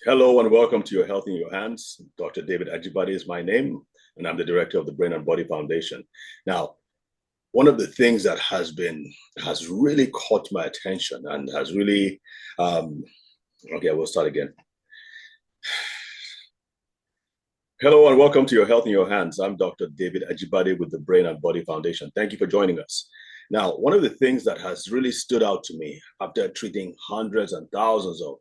Hello and welcome to Your Health in Your Hands. Dr. David Ajibade is my name, and I'm the director of the Brain and Body Foundation. Now, one of the things that has really caught my attention and has really okay, we'll start again. Hello and welcome to Your Health in Your Hands. I'm Dr. David Ajibade with the Brain and Body Foundation. Thank you for joining us. Now, one of the things that has really stood out to me after treating hundreds and thousands of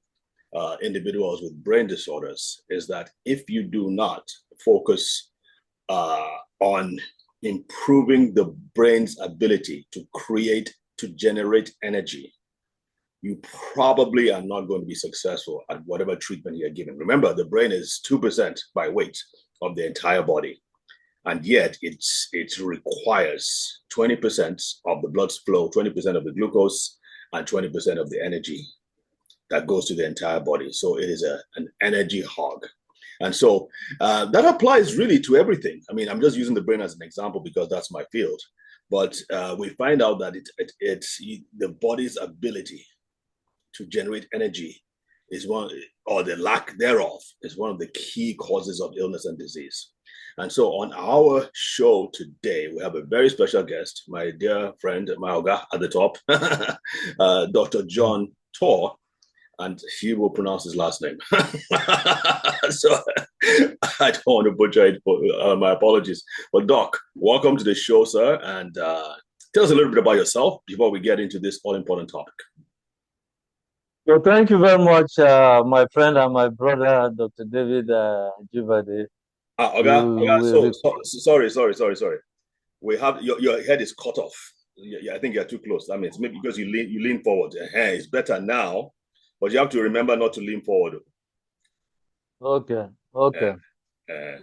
individuals with brain disorders is that if you do not focus on improving the brain's ability to generate energy, you probably are not going to be successful at whatever treatment you're given. Remember, the brain is 2% by weight of the entire body. And yet it requires 20% of the blood flow, 20% of the glucose, and 20% of the energy that goes to the entire body. So it is an energy hog. And so that applies really to everything. I mean, I'm just using the brain as an example because that's my field. But we find out that it's the body's ability to generate energy is one, or the lack thereof, is one of the key causes of illness and disease. And so on our show today, we have a very special guest, my dear friend, Maoga at the top, Dr. John Tor, and he will pronounce his last name. So I don't want to butcher it. My apologies. But Doc, welcome to the show, sir. And tell us a little bit about yourself before we get into this all-important topic. Well, thank you very much, my friend and my brother, Dr. David Jubade. Oga, sorry. We have your head is cut off. Yeah, I think you're too close. That means maybe because you lean forward. It's better now, but you have to remember not to lean forward. Okay, Uh, okay. uh,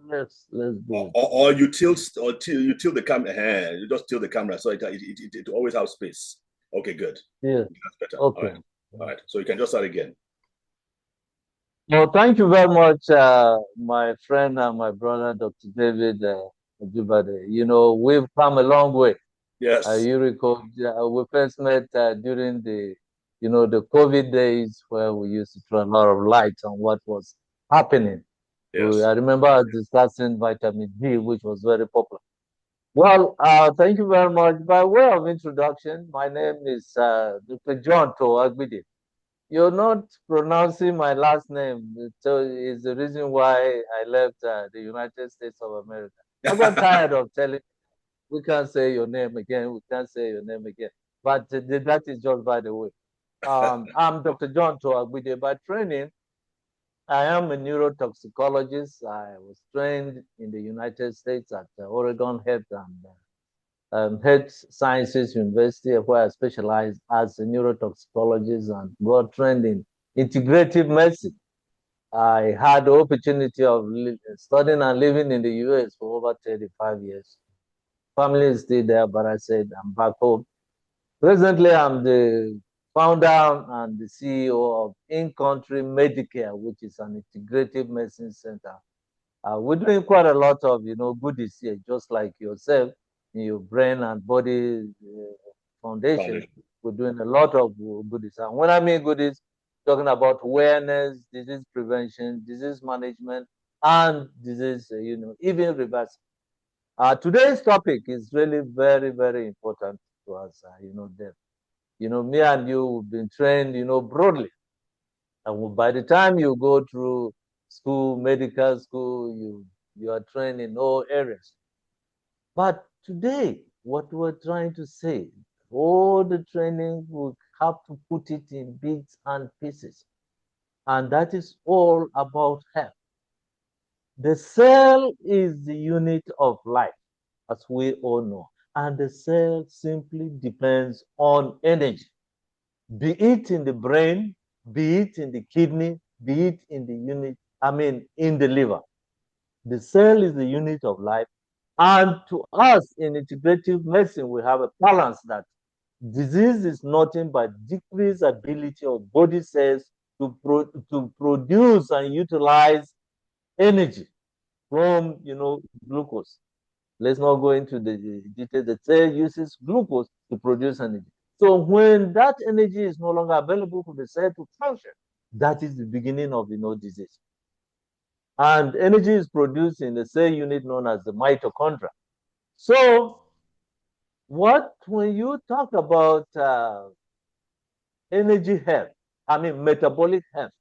Let's do or you tilt the camera. You just tilt the camera so it always has space. Okay, good. it. Yes, That's better. okay. All right. So you can just start again. Well, thank you very much, my friend and my brother, Dr. David Jubade. You know, we've come a long way. Yes. You recall, we first met during the COVID days where we used to throw a lot of light on what was happening. Yes. I remember discussing vitamin D, which was very popular. Well, thank you very much. By way of introduction, my name is Dr. John Toagbide. You're not pronouncing my last name, so it's the reason why I left the United States of America. I got tired of telling we can't say your name again, we can't say your name again. But that is just by the way. I'm Dr. John Toagbide. By training, I am a neurotoxicologist. I was trained in the United States at Oregon Health and Health Sciences University, where I specialized as a neurotoxicologist and got trained in integrative medicine. I had the opportunity of studying and living in the US for over 35 years. Family is still there, but I said I'm back home. Presently, I'm the founder and the CEO of In-Country Medicare, which is an integrative medicine center. We're doing quite a lot of, goodies here, just like yourself in your brain and body foundation. Foundation. We're doing a lot of goodies. And when I mean goodies, talking about awareness, disease prevention, disease management, and disease, even reversal. Today's topic is really very, very important to us, Deb. Me and you have been trained, broadly. And by the time you go through school, medical school, you are trained in all areas. But today, what we're trying to say, all the training, we have to put it in bits and pieces. And that is all about health. The cell is the unit of life, as we all know. And the cell simply depends on energy, be it in the brain, be it in the kidney, be it in in the liver. The cell is the unit of life. And to us in integrative medicine, we have a balance that disease is nothing but decreased ability of body cells to produce and utilize energy from, glucose. Let's not go into the details. The cell uses glucose to produce energy. So when that energy is no longer available for the cell to function, that is the beginning of disease. And energy is produced in the cell unit known as the mitochondria. So, when you talk about energy health, I mean metabolic health,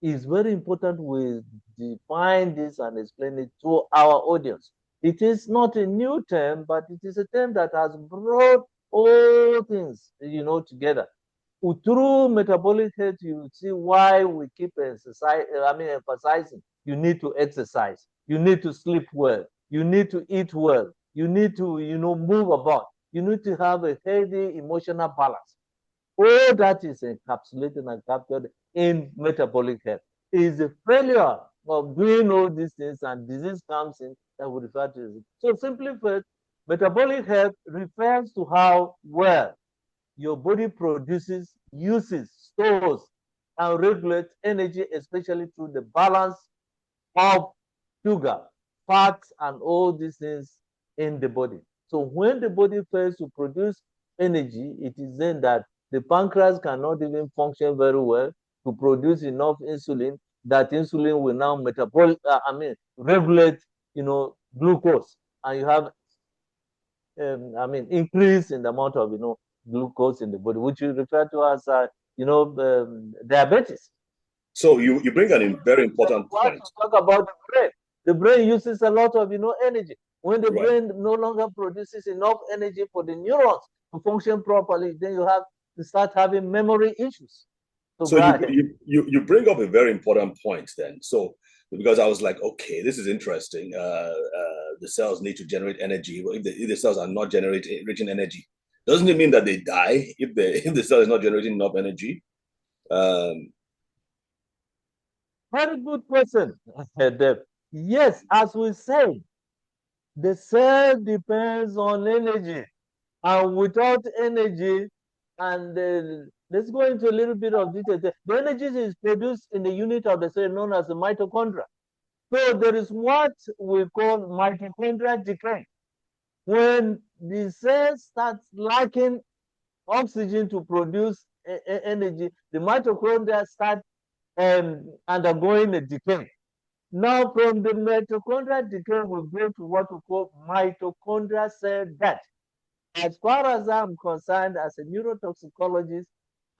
it's very important we define this and explain it to our audience. It is not a new term, but it is a term that has brought all things, together. Through metabolic health, you see why we keep emphasizing. You need to exercise. You need to sleep well. You need to eat well. You need to, move about. You need to have a healthy emotional balance. All that is encapsulated and captured in metabolic health. It is a failure of doing all these things and disease comes in that we refer to it. So simply put, metabolic health refers to how well your body produces, uses, stores, and regulates energy, especially through the balance of sugar, fats, and all these things in the body. So when the body fails to produce energy, it is then that the pancreas cannot even function very well to produce enough insulin. That insulin will now regulate, glucose, and you have, increase in the amount of, glucose in the body, which we refer to as, diabetes. So you bring a very important What point. to talk about the brain? The brain uses a lot of, energy. When the Right. brain no longer produces enough energy for the neurons to function properly, then you have to start having memory issues. So So go ahead. you bring up a very important point then. So because I was like, okay, this is interesting. The cells need to generate energy. Well, if the cells are not generating rich in energy, doesn't it mean that they die if the cell is not generating enough energy? Um, Very good question, Deb. Yes, as we said, the cell depends on energy. And without energy, and let's go into a little bit of detail. The energy is produced in the unit of the cell known as the mitochondria. So there is what we call mitochondrial decay. When the cell starts lacking oxygen to produce energy, the mitochondria start undergoing a decay. Now, from the mitochondrial decay, we go to what we call mitochondrial cell death. As far as I'm concerned, as a neurotoxicologist,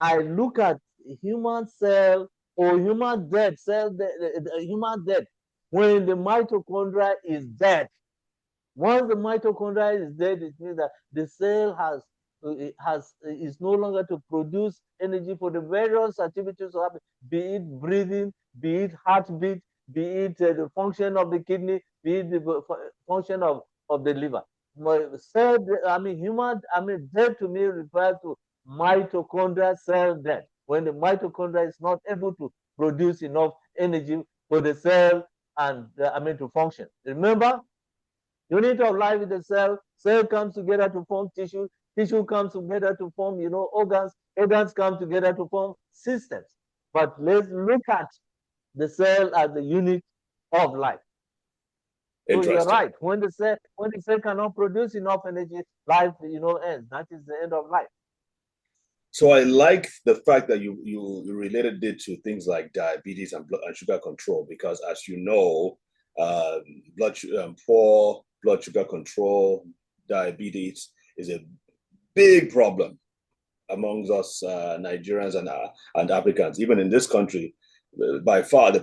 I look at human cell or human dead cell, human dead when the mitochondria is dead. Once the mitochondria is dead, it means that the cell is no longer to produce energy for the various activities of, be it breathing, be it heartbeat, be it the function of the kidney, be it the function of the liver. Cell, death to me refers to mitochondrial cell death. When the mitochondria is not able to produce enough energy for the cell and to function. Remember, unit of life is the cell. Cell comes together to form tissue. Tissue comes together to form, organs. Organs come together to form systems. But let's look at the cell as the unit of life. So you're Interesting. right. When the cell cannot produce enough energy, life, ends. That is the end of life. So I like the fact that you related it to things like diabetes and blood and sugar control because, as you know, poor blood sugar control, diabetes is a big problem amongst us Nigerians and Africans. Even in this country, by far the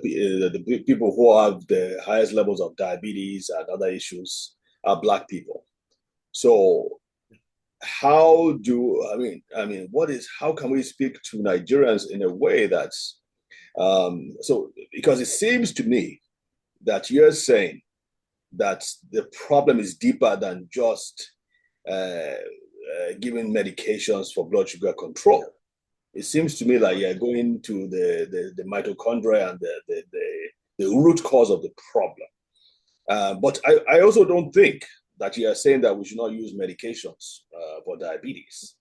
people who have the highest levels of diabetes and other issues are Black people. So how can we speak to Nigerians in a way that's so because it seems to me that you're saying that the problem is deeper than just giving medications for blood sugar control. It seems to me like you're going to the mitochondria and the root cause of the problem. But I also don't think that you are saying that we should not use medications for diabetes.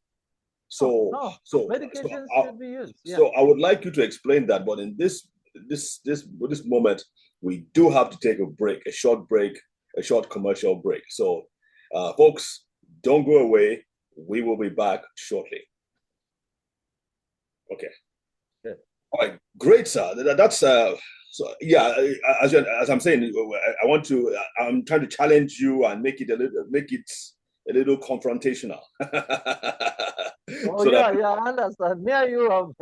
No, medications should be used. Yeah. So I would like you to explain that. But in this moment, we do have to take a break, a short commercial break. So, folks, don't go away. We will be back shortly. Okay. Good. All right. Great. Great, sir. That's so yeah. As I'm saying, I want to. I'm trying to challenge you and make it a little confrontational, Oh so that yeah, yeah, I understand. Me and you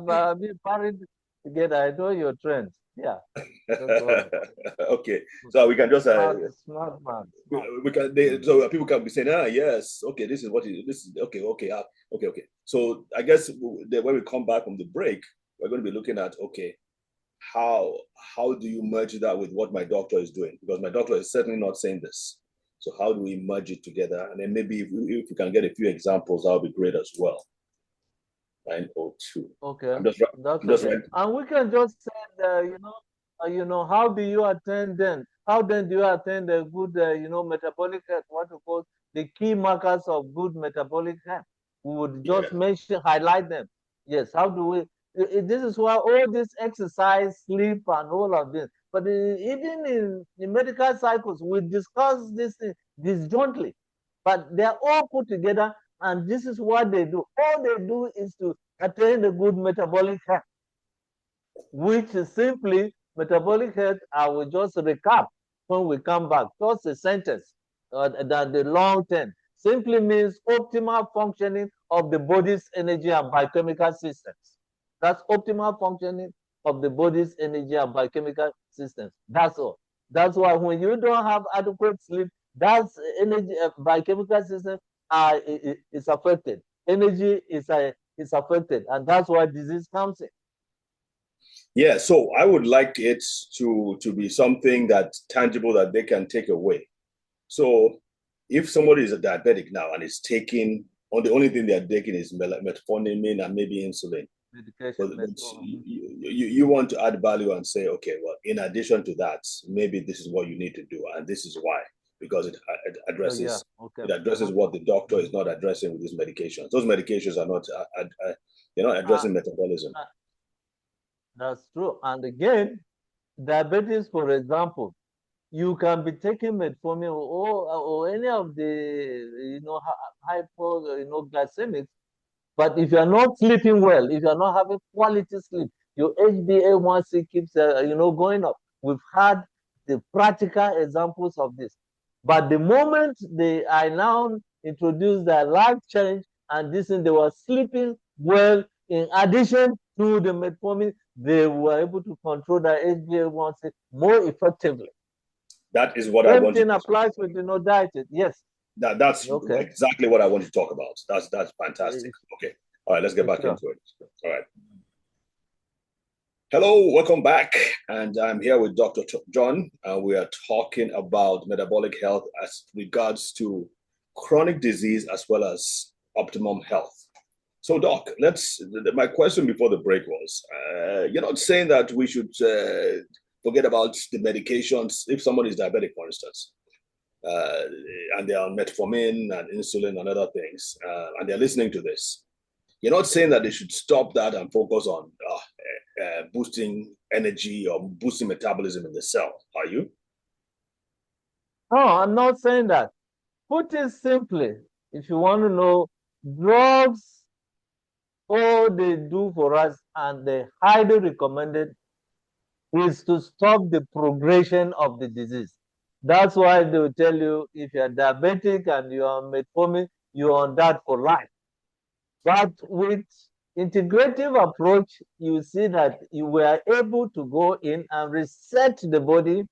have been married together. I know your trends. Yeah, don't worry. okay. So we can just Smart man, smart. we can Mm. so people can be saying, yes, okay, this is this is okay, okay. So I guess when we come back from the break, we're going to be looking at, okay, how how do you merge that with what my doctor is doing? Because my doctor is certainly not saying this. So how do we merge it together? And then maybe if we can get a few examples, that would be great as well. 902. Okay, I'm just that's I'm just okay. right. And we can just say, how do you attend then? How then do you attend a good, metabolic health? What we call the key markers of good metabolic health. We would Yeah. just highlight them. Yes. How do we? This is why all this exercise, sleep, and all of this. But even in medical cycles, we discuss this disjointly, but they're all put together, and this is what they do. All they do is to attain a good metabolic health, which is simply metabolic health. I will just recap when we come back. Just a sentence that the long term simply means optimal functioning of the body's energy and biochemical systems. That's optimal functioning of the body's energy and biochemical systems. That's all. That's why when you don't have adequate sleep, that's energy biochemical system is affected. Energy is affected, and that's why disease comes in. Yeah, so I would like it to be something that's tangible that they can take away. So if somebody is a diabetic now and is taking, or the only thing they're taking is metformin and maybe insulin, Medication, but you want to add value and say, okay, well, in addition to that, maybe this is what you need to do, and this is why, because it oh yeah, addresses okay. it addresses what the doctor is not addressing with these medications. Those medications are not they're not Uh, addressing metabolism. uh, that's true. And again, diabetes, for example, you can be taking metformin or any of the hypo glycemics. But if you are not sleeping well, if you are not having quality sleep, your HbA1c keeps going up. We've had the practical examples of this. But the moment they are now introduced their life change and this thing, they were sleeping well. In addition to the metformin, they were able to control their HbA1c more effectively. That is what I Same want to. thing applies with diet. Yes. That's Okay. exactly what I want to talk about. That's fantastic. Okay. All right, let's get back Sure. into it. All right. Hello, welcome back. And I'm here with Dr. John. We are talking about metabolic health as regards to chronic disease as well as optimum health. So, Doc, my question before the break was, you're not saying that we should forget about the medications if somebody is diabetic, for instance, uh, and they're on metformin and insulin and other things, and they're listening to this. You're not saying that they should stop that and focus on boosting energy or boosting metabolism in the cell, are you? No, I'm not saying that. Put it simply, if you want to know, drugs, all they do for us, and they highly recommended, is to stop the progression of the disease. That's why they will tell you if you're diabetic and you're on metformin, you're on that for life. But with integrative approach, you see that you were able to go in and reset the body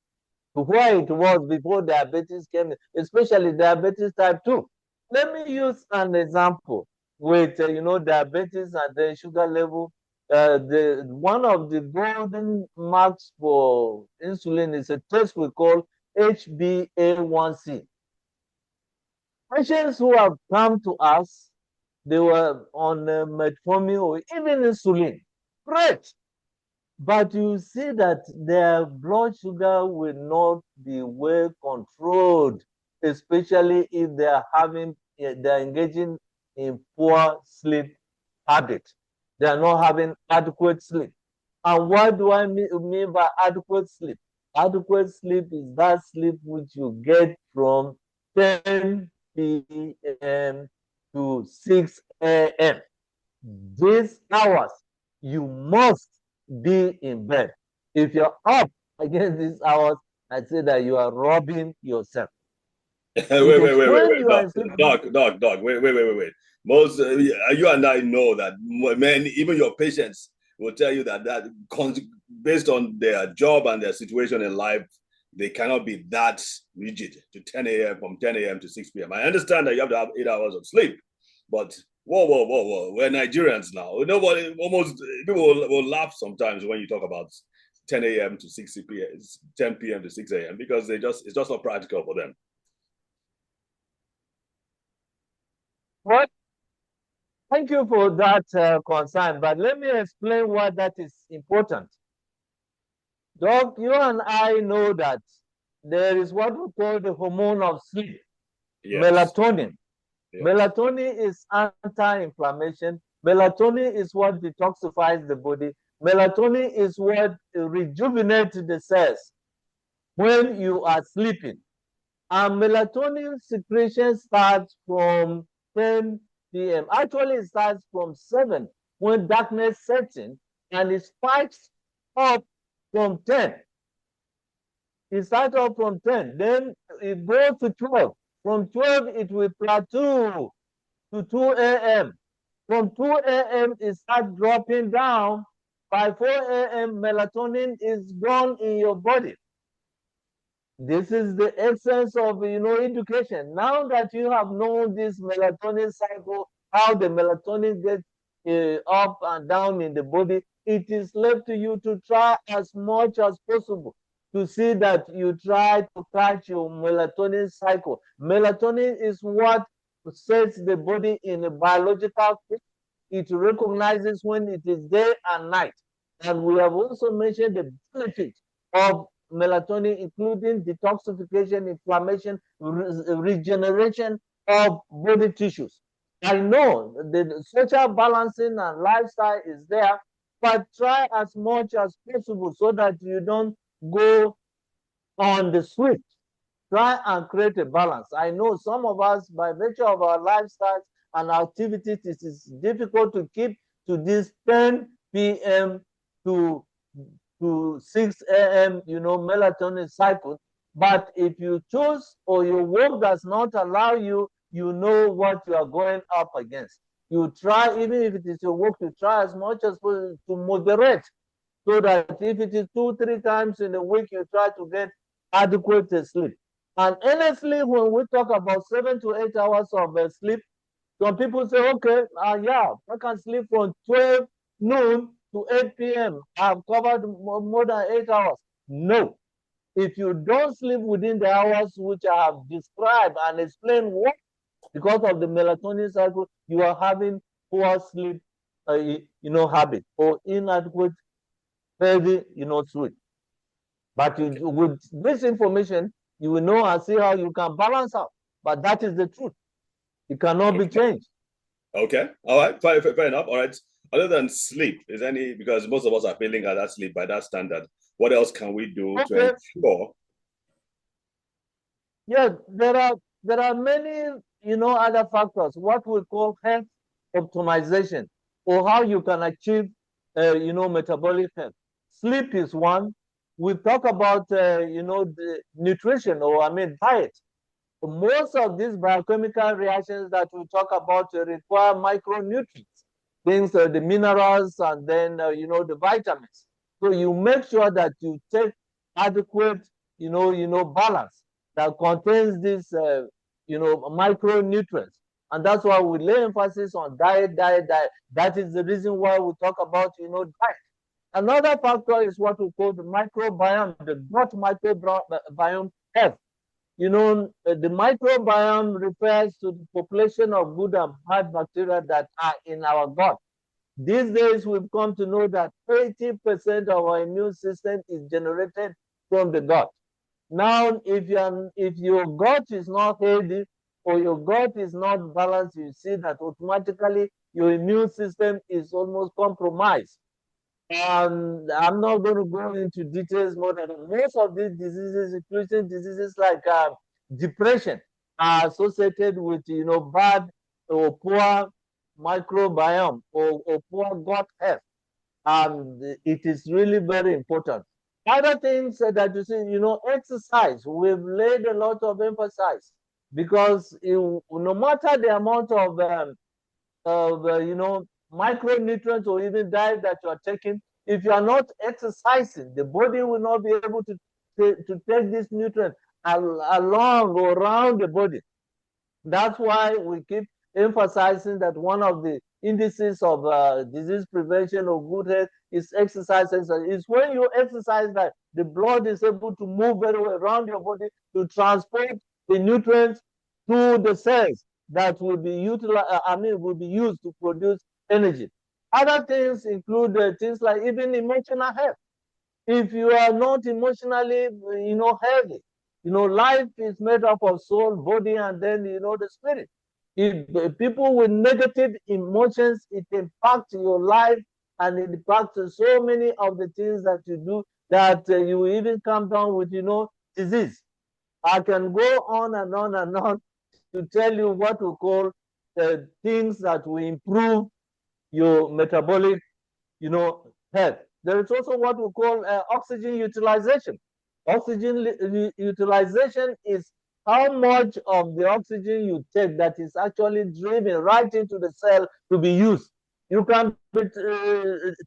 to where it was before diabetes came in, especially diabetes type 2. Let me use an example with diabetes and the sugar level. The one of the golden marks for insulin is a test we call HbA1c. Patients who have come to us, they were on metformin or even insulin. Great. But you see that their blood sugar will not be well controlled, especially if they're engaging in poor sleep habit. They are not having adequate sleep. And what do I mean by adequate sleep? Adequate sleep is that sleep which you get from 10 p.m. to 6 a.m. These hours you must be in bed. If you're up against these hours, I'd say that you are robbing yourself. It is when you are asleep. Doc, wait. Most you and I know that men, even your patients, will tell you that based on their job and their situation in life, they cannot be that rigid to 10 a.m. from 10 a.m. to 6 p.m. I understand that you have to have 8 hours of sleep, but whoa. We're Nigerians now. Nobody, almost people will laugh sometimes when you talk about 10 a.m. to 6 p.m., 10 p.m. to 6 a.m. because it's just not practical for them. What? Thank you for that concern, but let me explain why that is important. Doc, you and I know that there is what we call the hormone of sleep, Yes. melatonin. Yes. Melatonin is anti-inflammation. Melatonin is what detoxifies the body. Melatonin is what rejuvenates the cells when you are sleeping. And melatonin secretion starts from 10 p.m. Actually, it starts from 7 when darkness sets in, and it spikes up from 10. It starts up from 10, then it goes to 12. From 12, it will plateau to 2 a.m. From 2 a.m., it starts dropping down. By 4 a.m., melatonin is gone in your body. This is the essence of education. Now that you have known this melatonin cycle, how the melatonin gets up and down in the body, it is left to you to try as much as possible to see that you try to catch your melatonin cycle. Melatonin is what sets the body in a biological clock. It recognizes when it is day and night. And we have also mentioned the benefit of melatonin, including detoxification, inflammation, regeneration of body tissues. I know the social balancing and lifestyle is there, but try as much as possible so that you don't go on the switch. Try and create a balance. I know some of us, by virtue of our lifestyles and activities, it is difficult to keep to this 10 p.m. to 6 a.m., melatonin cycle. But if you choose or your work does not allow you, you know what you are going up against. You try, even if it is your work, you try as much as possible to moderate so that if it is 2, 3 times in a week, you try to get adequate sleep. And honestly, when we talk about 7 to 8 hours of sleep, some people say, okay, yeah, I can sleep from 12 noon to 8 p.m. I've covered more than 8 hours. No. If you don't sleep within the hours which I have described and explained what, because of the melatonin cycle, you are having poor sleep, habit or inadequate, heavy, sleep. But with this information, you will know and see how you can balance out. But that is the truth. It cannot be changed. Okay. All right. Fair enough. All right. Other than sleep, is any because most of us are failing at that sleep by that standard. What else can we do to ensure? Yeah, there are many other factors. What we call health optimization, or how you can achieve metabolic health. Sleep is one. We talk about the nutrition, or I mean diet. Most of these biochemical reactions that we talk about require micronutrients, things the minerals, and then the vitamins. So you make sure that you take adequate balance that contains these micronutrients, and that's why we lay emphasis on diet. That is the reason why we talk about diet. Another factor is what we call the microbiome, the gut microbiome health. The microbiome refers to the population of good and bad bacteria that are in our gut. These days, we've come to know that 80% of our immune system is generated from the gut. Now, if your gut is not healthy or your gut is not balanced, you see that automatically your immune system is almost compromised. And I'm not going to go into details more than most of these diseases, including diseases like depression, are associated with bad or poor microbiome or poor gut health. it is really very important. Other things that you see, exercise, we've laid a lot of emphasis because no matter the amount of micronutrients or even diet that you are taking, if you are not exercising, the body will not be able to take these nutrients along or around the body. That's why we keep emphasizing that one of the indices of disease prevention or good health is exercise. It's when you exercise that the blood is able to move very well around your body to transport the nutrients to the cells that will be utilized. Will be used to produce energy. Other things include things like even emotional health. If you are not emotionally, healthy, life is made up of soul, body, and then, the spirit. If people with negative emotions, it impacts your life and it impacts so many of the things that you do that you even come down with, disease. I can go on and on and on to tell you what we call things that will improve your metabolic health. There is also what we call oxygen utilization. Oxygen utilization is how much of the oxygen you take that is actually driven right into the cell to be used. You can be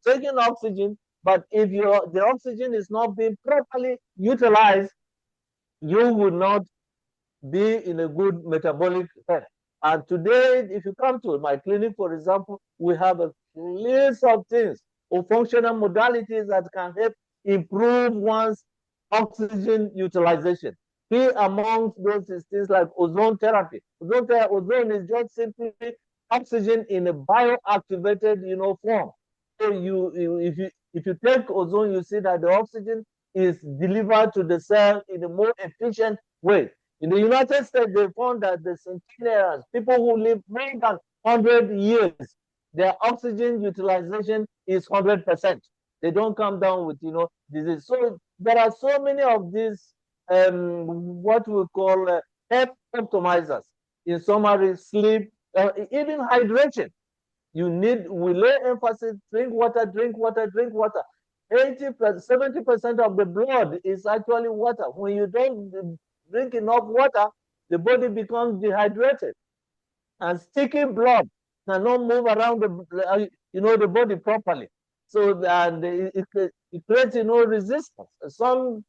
taking oxygen, but if the oxygen is not being properly utilized, you will not be in a good metabolic health. And today, if you come to my clinic, for example, we have a list of things or functional modalities that can help improve one's oxygen utilization. Key amongst those is things like ozone therapy. Ozone is just simply oxygen in a bioactivated, form. So if you take ozone, you see that the oxygen is delivered to the cell in a more efficient way. In the United States, they found that the centenarians, people who live more than 100 years, their oxygen utilization is 100%. They don't come down with, disease. So there are so many of these, what we call health optimizers. In summary, sleep, even hydration. We lay emphasis, drink water, drink water, drink water. 70% of the blood is actually water. When you don't drink enough water, the body becomes dehydrated. And sticky blood cannot move around the body properly. So and it creates, resistance. Some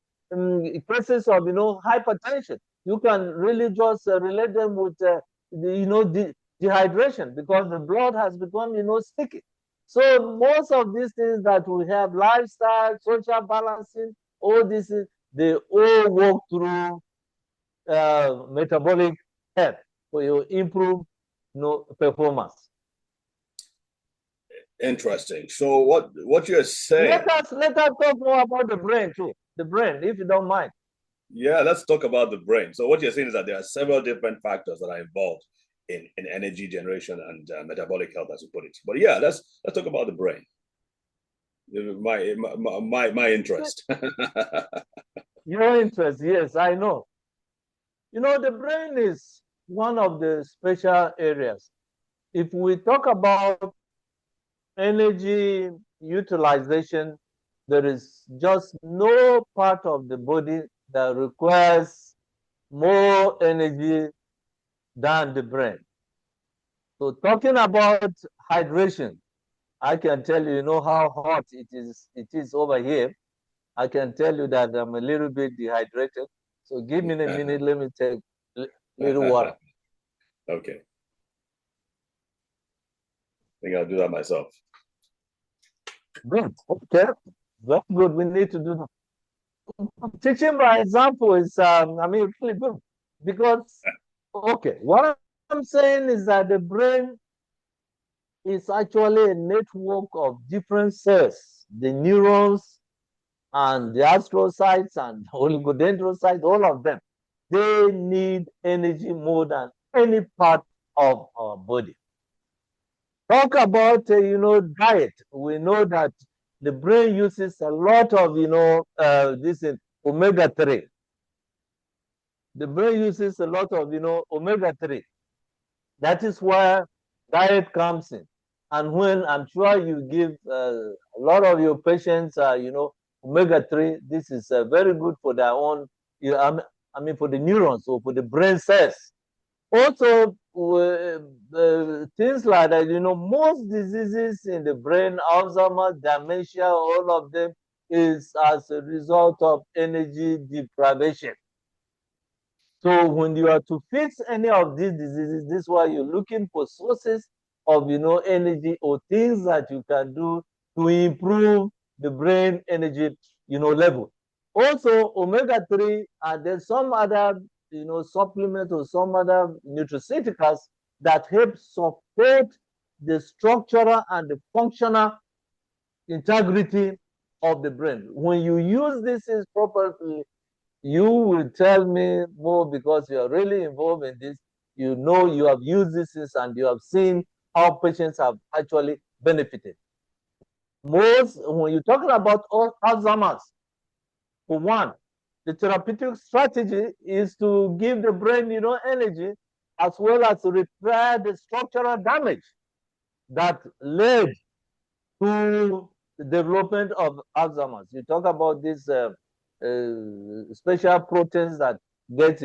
cases of, hypertension, you can really just relate them with, dehydration because the blood has become, sticky. So most of these things that we have, lifestyle, social balancing, all these, they all work through metabolic health for your improve, performance. Interesting. So what you're saying? Let us talk more about the brain too. The brain, if you don't mind. Yeah, let's talk about the brain. So what you're saying is that there are several different factors that are involved in energy generation and metabolic health, as you put it. But yeah, let's talk about the brain. My interest. Your interest, yes, I know. The brain is one of the special areas. If we talk about energy utilization, there is just no part of the body that requires more energy than the brain. So talking about hydration, I can tell you, how hot it is over here. I can tell you that I'm a little bit dehydrated. So give me a minute, let me take a little water. Okay. I think I'll do that myself. Good. Okay. Very good. We need to do that. Teaching by example is, really good. Because, okay, what I'm saying is that the brain is actually a network of different cells, the neurons and the astrocytes and oligodendrocytes, all of them. They need energy more than any part of our body. Talk about, diet. We know that the brain uses a lot of, this is omega-3. The brain uses a lot of, omega-3. That is where diet comes in. And when I'm sure you give a lot of your patients, omega-3, this is very good for their own, I mean, for the neurons or for the brain cells. Also, things like that, most diseases in the brain, Alzheimer's, dementia, all of them is as a result of energy deprivation. So when you are to fix any of these diseases, this is why you're looking for sources of, energy or things that you can do to improve the brain energy, level. Also, omega-3, and there's some other, supplements or some other nutraceuticals that help support the structural and the functional integrity of the brain. When you use this properly, you will tell me more because you are really involved in this. You have used this and you have seen how patients have actually benefited. Most, when you're talking about Alzheimer's, for one, the therapeutic strategy is to give the brain, energy as well as to repair the structural damage that led to the development of Alzheimer's. You talk about these special proteins that get,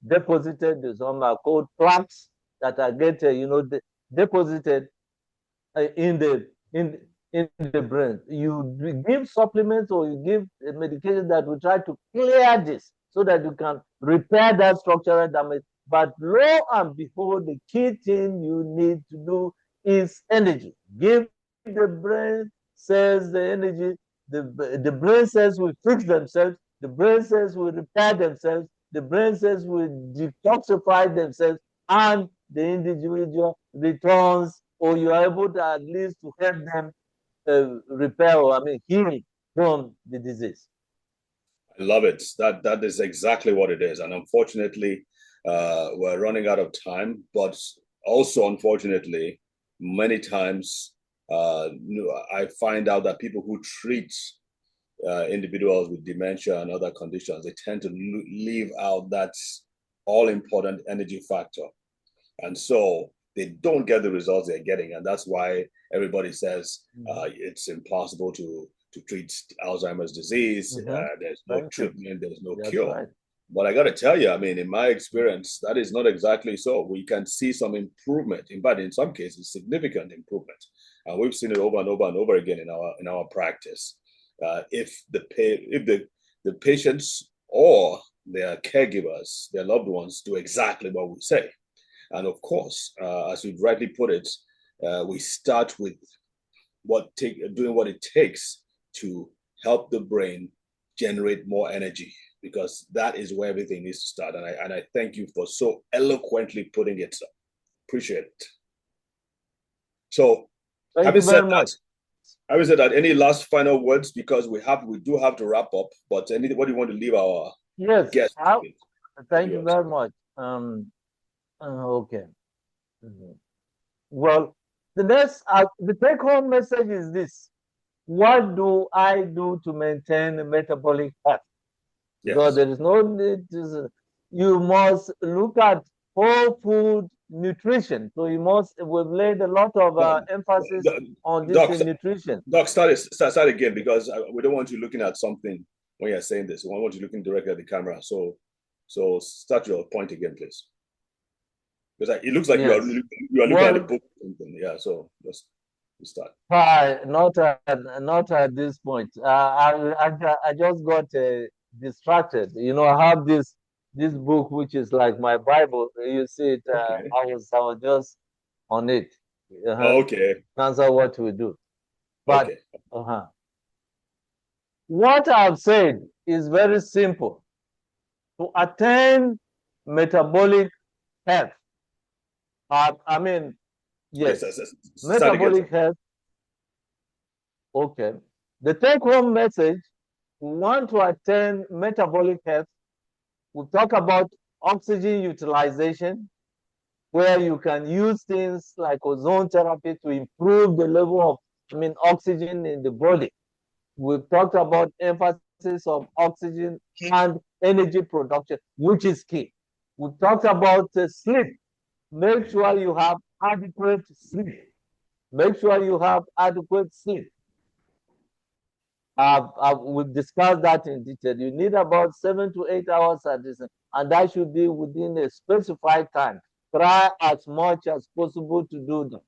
deposited. Some are called plaques that are get, deposited in the in the brain. You give supplements or you give a medication that will try to clear this so that you can repair that structural damage. But lo and behold, the key thing you need to do is energy. Give the brain cells the energy. The brain cells will fix themselves. The brain cells will repair themselves. The brain cells will detoxify themselves, and the individual returns, or you are able to at least to help them repair, or heal from the disease. I love it. That is exactly what it is. And unfortunately, we're running out of time. But also, unfortunately, many times I find out that people who treat individuals with dementia and other conditions, they tend to leave out that all important energy factor. And so they don't get the results they're getting. And that's why everybody says it's impossible to treat Alzheimer's disease. There's no treatment, there's no cure. Right. But I got to tell you, in my experience, that is not exactly so. We can see some improvement. In fact, in some cases, significant improvement. And we've seen it over and over and over again in our practice. If the patients or their caregivers, their loved ones, do exactly what we say. And of course, as you rightly put it, we start with doing what it takes to help the brain generate more energy, because that is where everything needs to start. And I thank you for so eloquently putting it. So appreciate it. So, having said that, any last final words, because we do have to wrap up. But what do you want to leave our guests with? Thank you very much. Okay. Well, the take-home message is this: what do I do to maintain metabolic health? Because there is no need to, you must look at whole food nutrition. So we've laid a lot of emphasis on this in nutrition. Doc, start again, because we don't want you looking at something when you're saying this. We want you looking directly at the camera. So start your point again, please. Because it looks like you are looking at the book. Yeah, so let's start. Not at this point. I just got distracted. I have this book which is like my Bible. You see it. Okay. I was just on it. Okay. Answer what we do. But okay. What I've said is very simple. To attain metabolic health. Yes. Metabolic health. Okay. The take-home message: we want to attain metabolic health. We talk about oxygen utilization, where you can use things like ozone therapy to improve the level of oxygen in the body. We've talked about emphasis of oxygen and energy production, which is key. We've talked about sleep. Make sure you have adequate sleep. Make sure you have adequate sleep. We've discussed that in detail. You need about 7 to 8 hours at this, and that should be within a specified time. Try as much as possible to do that.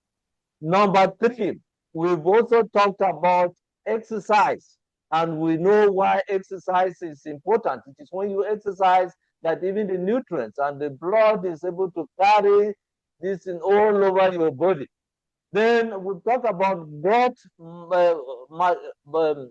Number three, we've also talked about exercise, and we know why exercise is important. It is when you exercise that even the nutrients and the blood is able to carry this in all over your body. Then we talk about gut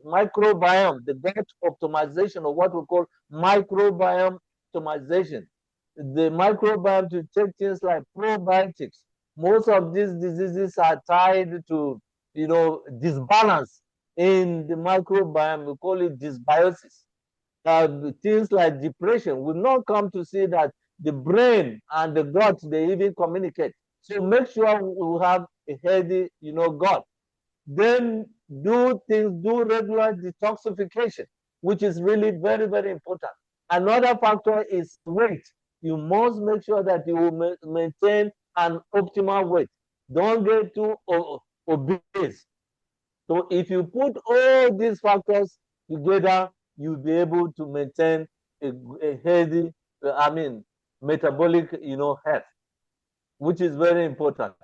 microbiome, the gut optimization, or what we call microbiome optimization. The microbiome to take things like probiotics. Most of these diseases are tied to, disbalance in the microbiome. We call it dysbiosis. Things like depression will not come to see that the brain and the gut, they even communicate. So make sure we have a healthy, gut. Then do regular detoxification, which is really very, very important. Another factor is weight. You must make sure that you will maintain an optimal weight. Don't get too obese. So if you put all these factors together, you'll be able to maintain a healthy, metabolic, health, which is very important.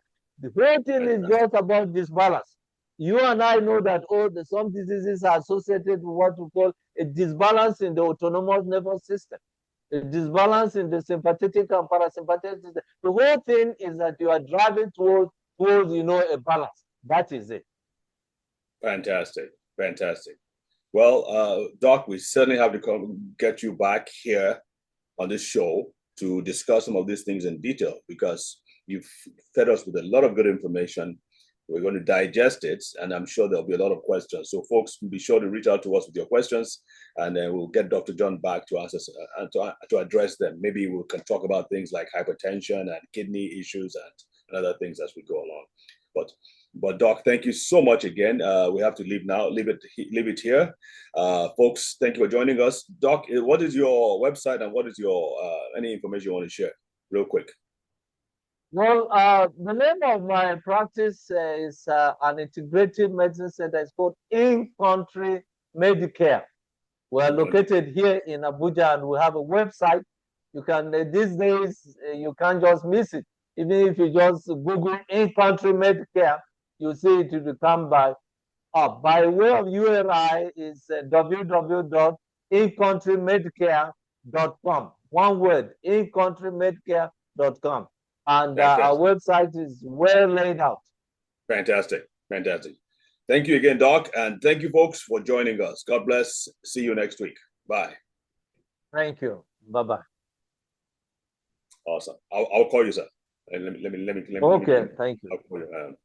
The whole thing is just about this balance. You and I know that some diseases are associated with what we call a disbalance in the autonomous nervous system, a disbalance in the sympathetic and parasympathetic system. The whole thing is that you are driving towards a balance. That is it. Fantastic. Fantastic. Well, Doc, we certainly have to get you back here on this show to discuss some of these things in detail, because you've fed us with a lot of good information. We're going to digest it, and I'm sure there'll be a lot of questions. So, folks, be sure to reach out to us with your questions, and then we'll get Dr. John back to answer and to address them. Maybe we can talk about things like hypertension and kidney issues and other things as we go along. But Doc, thank you so much again. We have to leave now. Leave it here, folks. Thank you for joining us, Doc. What is your website, and what is your any information you want to share, real quick? Well, the name of my practice is an integrative medicine center. It's called In-Country Medicare. We're located here in Abuja, and we have a website. You can these days you can't just miss it. Even if you just Google In-Country Medicare, you see it will come by up. By way of URI is www.incountrymedicare.com. One word, incountrymedicare.com. And our website is well laid out. Fantastic. Fantastic. Thank you again, Doc. And thank you, folks, for joining us. God bless. See you next week. Bye. Thank you. Bye-bye. Awesome. I'll call you, sir. Let me. Okay, thank you. I'll call you.